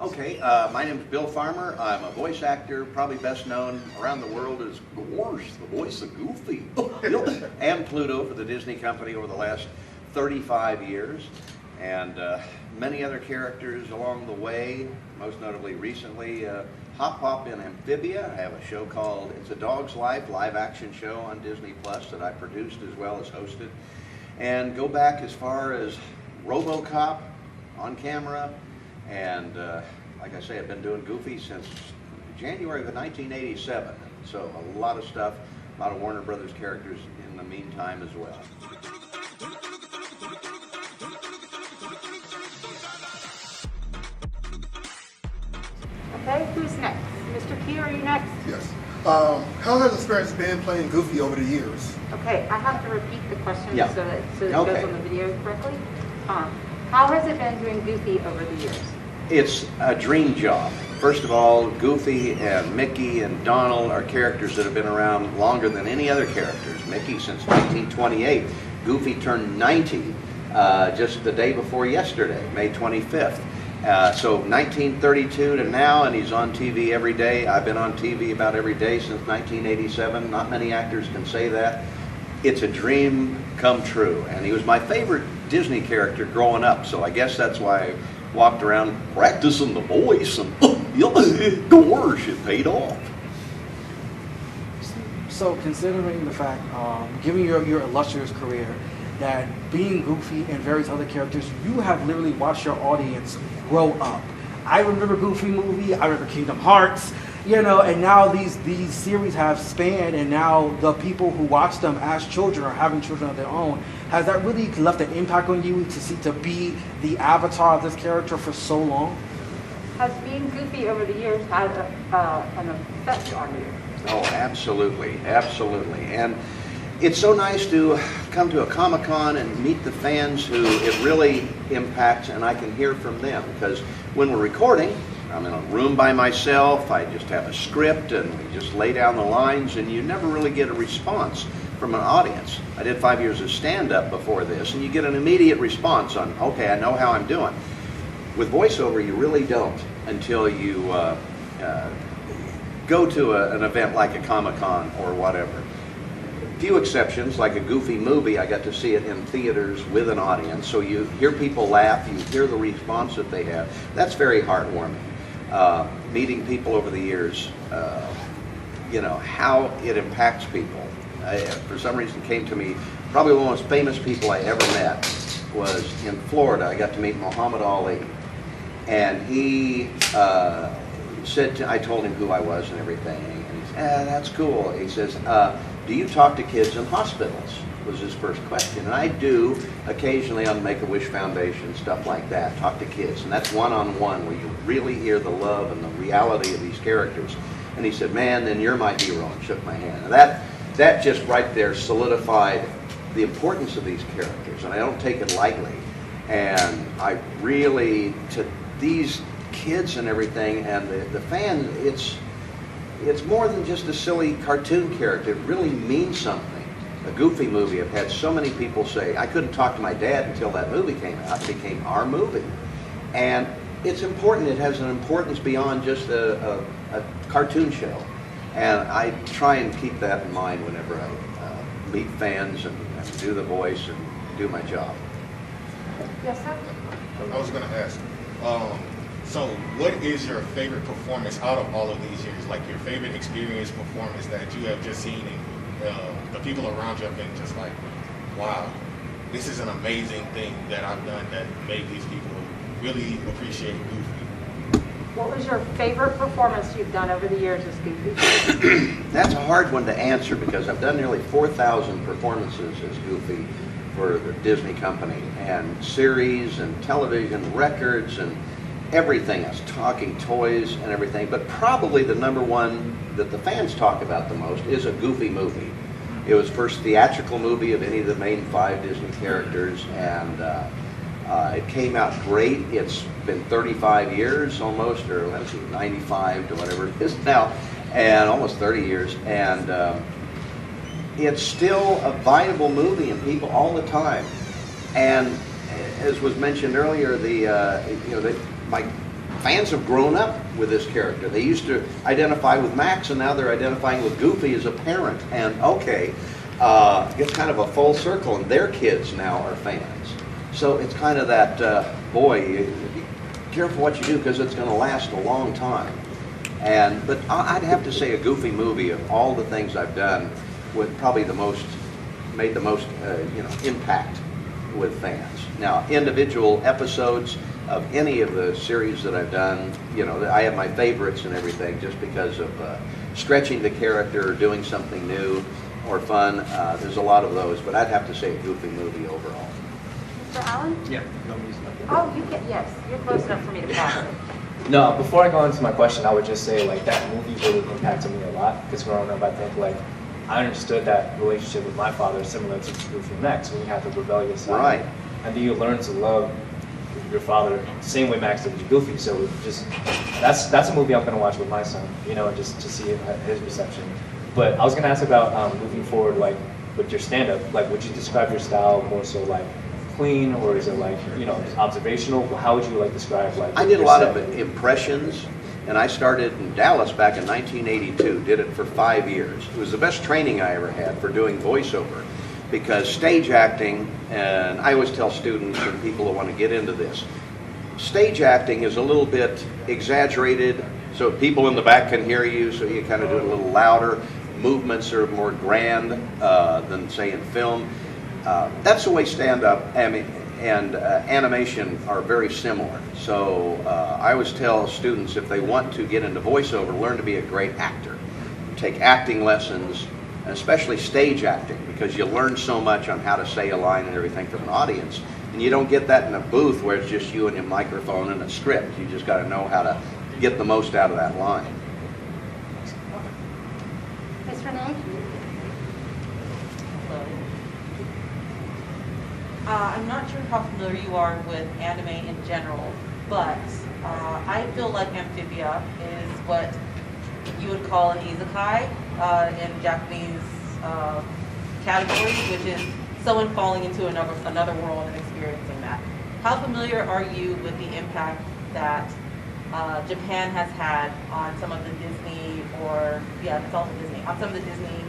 Okay, my name is Bill Farmer. I'm a voice actor, probably best known around the world as Gorsh, the voice of Goofy, and Pluto for the Disney Company over the last 35 years, and many other characters along the way, most notably recently, Hop Hop in Amphibia. I have a show called It's a Dog's Life, live action show on Disney Plus that I produced as well as hosted, and go back as far as RoboCop on camera. And like I say, I've been doing Goofy since January of 1987. So a lot of stuff, a lot of Warner Brothers characters in the meantime as well. Okay, who's next? Mr. Q, are you next? Yes. How has the experience been playing Goofy over the years? Okay, I have to repeat the question Yeah. so that it Okay. goes on the video correctly. How has it been doing Goofy over the years? It's a dream job. First of all, Goofy and Mickey and Donald are characters that have been around longer than any other characters. Mickey since 1928. Goofy turned 90 just the day before yesterday, May 25th. So 1932 to now, and he's on TV every day. I've been on TV about every day since 1987. Not many actors can say that. It's a dream come true, and he was my favorite Disney character growing up, so I guess that's why I walked around practicing the voice, and gosh, it paid off. So considering the fact, given your illustrious career, that being Goofy and various other characters, you have literally watched your audience grow up. I remember Goofy movie, I remember Kingdom Hearts, and now these series have spanned, and now the people who watch them as children or having children of their own, has that really left an impact on you to be the avatar of this character for so long? Has being Goofy over the years had an effect on you? Oh, absolutely, absolutely. And it's so nice to come to a Momocon and meet the fans who it really impacts, and I can hear from them, because when we're recording, I'm in a room by myself, I just have a script and we just lay down the lines, and you never really get a response from an audience. I did 5 years of stand-up before this, and you get an immediate response on, okay, I know how I'm doing. With voiceover, you really don't until you go to an event like a Comic-Con or whatever. Few exceptions, like a Goofy movie, I got to see it in theaters with an audience, so you hear people laugh, you hear the response that they have. That's very heartwarming. Meeting people over the years, how it impacts people. For some reason came to me, probably one of the most famous people I ever met was in Florida. I got to meet Muhammad Ali, and he said, I told him who I was and everything, and he said, that's cool. He says, do you talk to kids in hospitals? Was his first question. And I do occasionally on the Make-A-Wish Foundation, stuff like that, talk to kids. And that's one-on-one where you really hear the love and the reality of these characters. And he said, man, then you're my hero, and shook my hand. And that just right there solidified the importance of these characters. And I don't take it lightly. And I really, to these kids and everything, and the fan, it's more than just a silly cartoon character. It really means something. A Goofy movie, I've had so many people say, I couldn't talk to my dad until that movie came out. It became our movie. And it's important. It has an importance beyond just a cartoon show. And I try and keep that in mind whenever I meet fans and do the voice and do my job. Yes, sir? I was going to ask, so what is your favorite performance out of all of these years? Like your favorite experience performance that you have just seen, and the people around you have been just like, wow, this is an amazing thing that I've done that made these people really appreciate Goofy. What was your favorite performance you've done over the years as Goofy? That's a hard one to answer because I've done nearly 4,000 performances as Goofy for the Disney Company, and series and television records and everything else, talking toys and everything. But probably the number one that the fans talk about the most is a Goofy movie. It was first theatrical movie of any of the main 5 Disney characters, and it came out great. It's been 35 years almost, or let's see, 95 to whatever it is now, and almost 30 years. And it's still a viable movie, and people all the time. And as was mentioned earlier, my fans have grown up with this character. They used to identify with Max, and now they're identifying with Goofy as a parent. And okay, it's kind of a full circle, and their kids now are fans. So it's kind of that, boy, be careful what you do because it's going to last a long time. But I'd have to say a Goofy movie of all the things I've done would probably made the most impact with fans. Now, individual episodes of any of the series that I've done, I have my favorites and everything just because of stretching the character, doing something new or fun. There's a lot of those, but I'd have to say a Goofy movie overall. Mr. Allen? Yeah. Oh, yes, you're close enough for me to pass it. No, before I go into my question, I would just say like that movie really impacted me a lot because growing up, I think like I understood that relationship with my father similar to Goofy and Max when you have the rebellious side. Right. And then you learn to love your father the same way Max did with Goofy. So it just that's a movie I'm gonna watch with my son, just to see his reception. But I was gonna ask about moving forward, like with your stand-up, like would you describe your style more so like clean, or is it like just observational? How would you like describe like? I did a your lot set? of impressions, and I started in Dallas back in 1982. Did it for 5 years. It was the best training I ever had for doing voiceover, because stage acting, and I always tell students and people that want to get into this, stage acting is a little bit exaggerated, so people in the back can hear you, so you kind of do it a little louder. Movements are more grand than say in film. That's the way stand-up and animation are very similar. So I always tell students, if they want to get into voiceover, learn to be a great actor. Take acting lessons, and especially stage acting, because you learn so much on how to say a line and everything from an audience. And you don't get that in a booth where it's just you and your microphone and a script. You just got to know how to get the most out of that line. Ms. Renee? I'm not sure how familiar you are with anime in general, but I feel like Amphibia is what you would call an isekai in Japanese categories, which is someone falling into another world and experiencing that. How familiar are you with the impact that Japan has had on some of the Disney, it's also Disney, on some of the Disney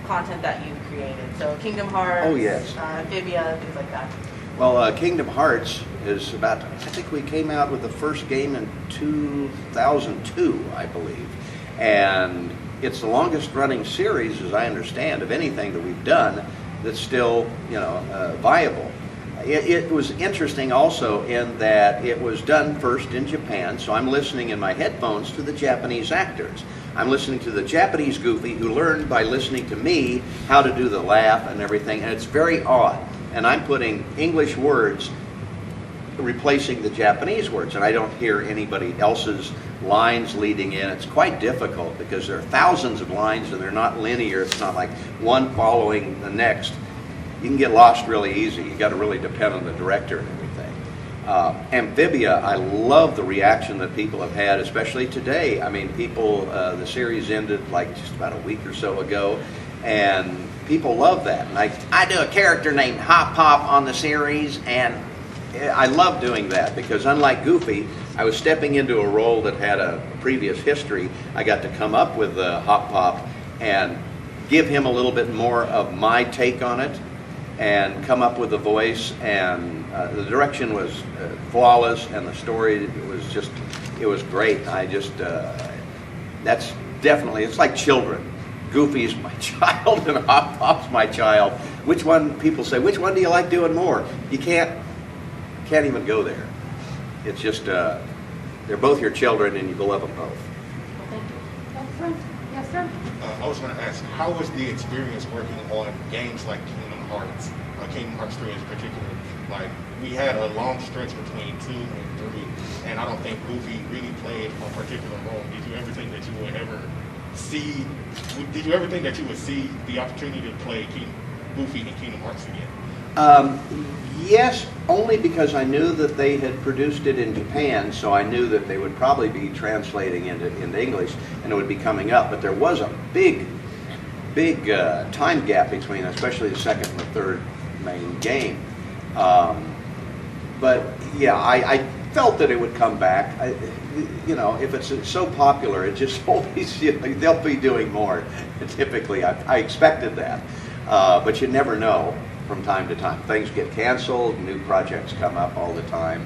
content that you've created? So Kingdom Hearts, Oh, yes. Amphibia, things like that. Well, Kingdom Hearts is about, I think we came out with the first game in 2002, I believe. And it's the longest running series, as I understand, of anything that we've done that's still, viable. It was interesting also in that it was done first in Japan, so I'm listening in my headphones to the Japanese actors. I'm listening to the Japanese Goofy who learned by listening to me how to do the laugh and everything, and it's very odd. And I'm putting English words replacing the Japanese words, and I don't hear anybody else's lines leading in. It's quite difficult because there are thousands of lines and they're not linear. It's not like one following the next. You can get lost really easy. You got to really depend on the director and everything. Amphibia, I love the reaction that people have had, especially today. I mean, the series ended like just about a week or so ago, and people love that. And I do a character named Hop Pop on the series, and I love doing that because unlike Goofy, I was stepping into a role that had a previous history. I got to come up with Hop Pop and give him a little bit more of my take on it and come up with the voice, and the direction was flawless, and the story it was great. That's definitely, it's like children. Goofy's my child and Hop Pop's my child. People say, which one do you like doing more? You can't even go there. It's just, they're both your children and you love them both. Excellent. Yes, sir? I was going to ask, how was the experience working on games like Kingdom Hearts, Kingdom Hearts 3 in particular? Like, we had a long stretch between 2 and 3, and I don't think Goofy really played a particular role. Did you ever think that you would see the opportunity to play Goofy in Kingdom Hearts again? Yes, only because I knew that they had produced it in Japan, so I knew that they would probably be translating into English, and it would be coming up. But there was a big time gap between, especially the second and the third main game. But yeah, I felt that it would come back. You know, if it's so popular, it just always, you know, they'll be doing more. Typically, I expected that. But you never know from time to time. Things get canceled, new projects come up all the time,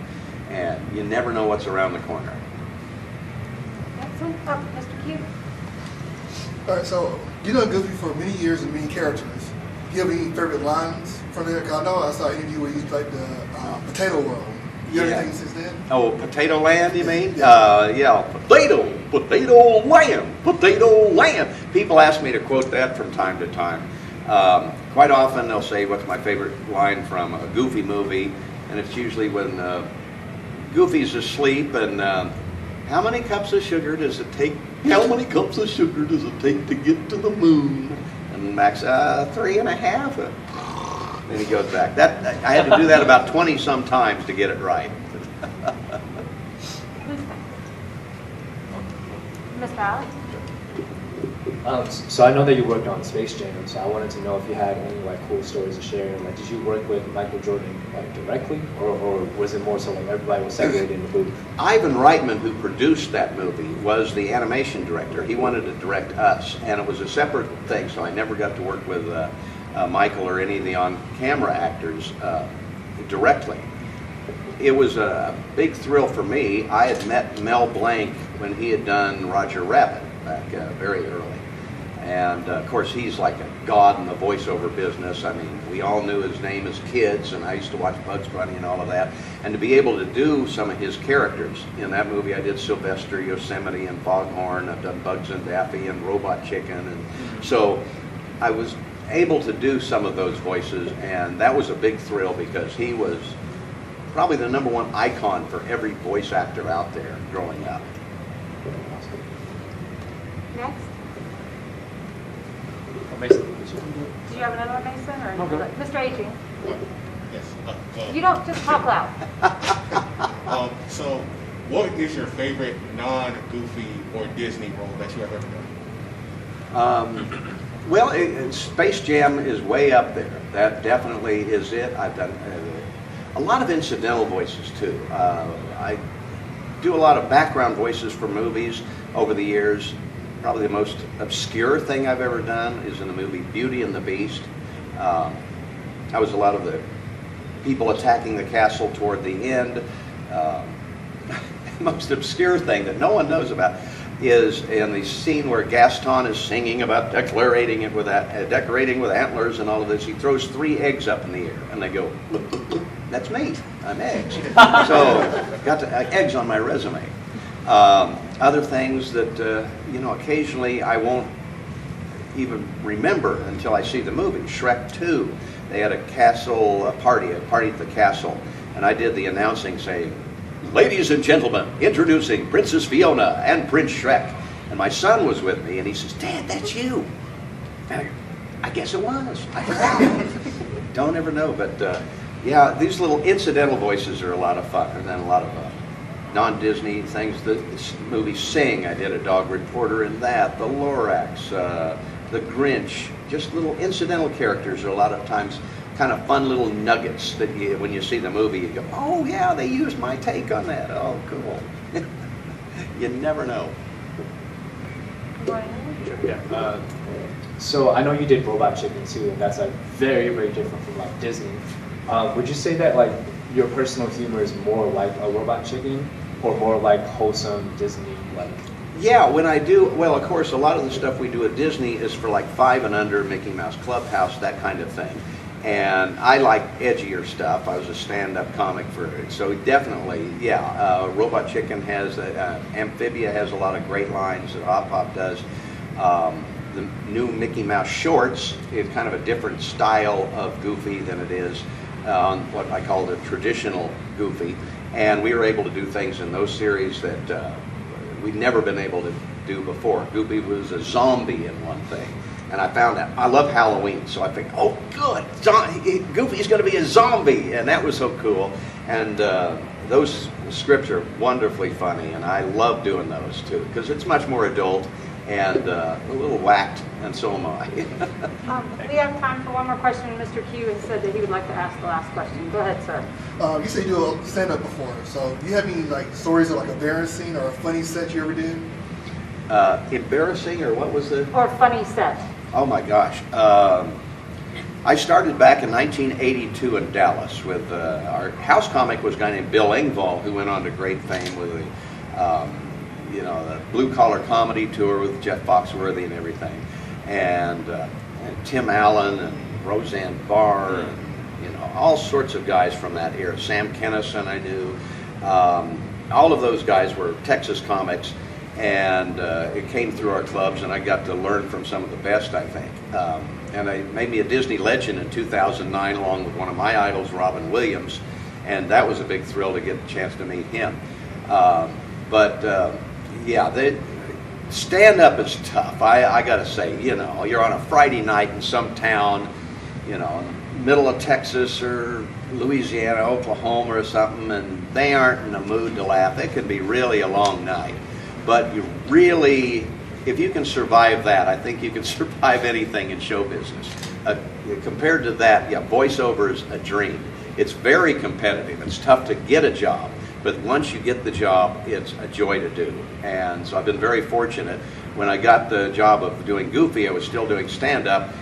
and you never know what's around the corner. Excellent. Oh, Mr. Q. All right, so you done Goofy for many years and many characters. Do you have any favorite lines from there? 'Cause I know I saw an interview where you like the Potato World. You have anything since then? Oh, Potato Land, you mean? Yeah, Potato Land. People ask me to quote that from time to time. Quite often they'll say, what's my favorite line from a Goofy movie? And it's usually when Goofy's asleep and how many cups of sugar does it take? How many cups of sugar does it take to get to the moon? And Max, 3.5. Then he goes back. I had to do that about 20 some times to get it right. Mr. Allen. So I know that you worked on Space Jam, so I wanted to know if you had any like cool stories to share. Like, did you work with Michael Jordan like directly, or was it more so like everybody was separated in the booth? Ivan Reitman, who produced that movie, was the animation director. He wanted to direct us, and it was a separate thing, so I never got to work with Michael or any of the on-camera actors directly. It was a big thrill for me. I had met Mel Blanc when he had done Roger Rabbit back very early. And of course, he's like a god in the voiceover business. I mean, we all knew his name as kids, and I used to watch Bugs Bunny and all of that. And to be able to do some of his characters in that movie, I did Sylvester, Yosemite, and Foghorn. I've done Bugs and Daffy and Robot Chicken, and so I was able to do some of those voices, and that was a big thrill because he was probably the #1 icon for every voice actor out there growing up. Next. Mason, Do you have another one, Mason? Or Okay. Mr. Aging? Yes. You don't just talk loud. So, what is your favorite non-Goofy or Disney role that you have ever done? Well, Space Jam is way up there. That definitely is it. I've done a lot of incidental voices too. I do a lot of background voices for movies over the years. Probably the most obscure thing I've ever done is in the movie Beauty and the Beast. I was a lot of the people attacking the castle toward the end. The most obscure thing that no one knows about is in the scene where Gaston is singing about decorating with antlers and all of this. He throws 3 eggs up in the air, and they go, look, look, look, that's me. I'm eggs. So got eggs on my resume. Other things that you know, occasionally I won't even remember until I see the movie. Shrek 2, they had a party at the castle, and I did the announcing saying, "Ladies and gentlemen, introducing Princess Fiona and Prince Shrek." And my son was with me, and he says, "Dad, that's you." And I guess it was. I forgot. Don't ever know, but yeah, these little incidental voices are a lot of fun, and then a lot of non-Disney things. The movie Sing, I did a dog reporter in that. The Lorax, the Grinch, just little incidental characters are a lot of times kind of fun little nuggets that when you see the movie, you go, oh yeah, they used my take on that. Oh, cool. You never know. Yeah. So I know you did Robot Chicken too, and that's like very, very different from like Disney. Would you say that like your personal humor is more like a Robot Chicken, or more like wholesome Disney like? Yeah, when I do, well, of course, a lot of the stuff we do at Disney is for like 5 and under, Mickey Mouse Clubhouse, that kind of thing. And I like edgier stuff. I was a stand-up comic for it. So definitely, yeah, Robot Chicken has, Amphibia has a lot of great lines that Hop Pop does. The new Mickey Mouse shorts is kind of a different style of Goofy than it is on what I call the traditional Goofy. And we were able to do things in those series that we'd never been able to do before. Goofy was a zombie in one thing. And I found out, I love Halloween, so I think, oh good, Goofy's going to be a zombie, and that was so cool. And those scripts are wonderfully funny, and I love doing those too, because it's much more adult, and a little whacked, and so am I. We have time for one more question. Mr. Q has said that he would like to ask the last question. Go ahead, sir. You said you do a stand-up before, so do you have any like stories of like embarrassing or a funny set you ever did? Embarrassing, or what was the? Or funny set. Oh my gosh. I started back in 1982 in Dallas with our house comic was a guy named Bill Engvall, who went on to great fame with the Blue Collar Comedy Tour with Jeff Foxworthy and everything, and Tim Allen and Roseanne Barr, and all sorts of guys from that era. Sam Kennison I knew. All of those guys were Texas comics, and it came through our clubs, and I got to learn from some of the best, I think. And I made me a Disney legend in 2009 along with one of my idols, Robin Williams, and that was a big thrill to get a chance to meet him. Yeah, stand-up is tough. I got to say, you're on a Friday night in some town, middle of Texas or Louisiana, Oklahoma or something, and they aren't in the mood to laugh. It can be really a long night. But you really, if you can survive that, I think you can survive anything in show business. Compared to that, yeah, voiceover is a dream. It's very competitive. It's tough to get a job. But once you get the job, it's a joy to do. And so I've been very fortunate. When I got the job of doing Goofy, I was still doing stand-up.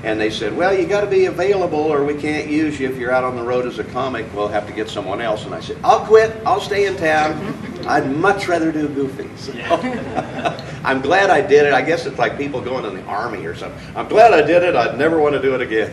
And they said, well, you got to be available or we can't use you if you're out on the road as a comic. We'll have to get someone else. And I said, I'll quit. I'll stay in town. I'd much rather do Goofy. So, I'm glad I did it. I guess it's like people going in the Army or something. I'm glad I did it. I'd never want to do it again.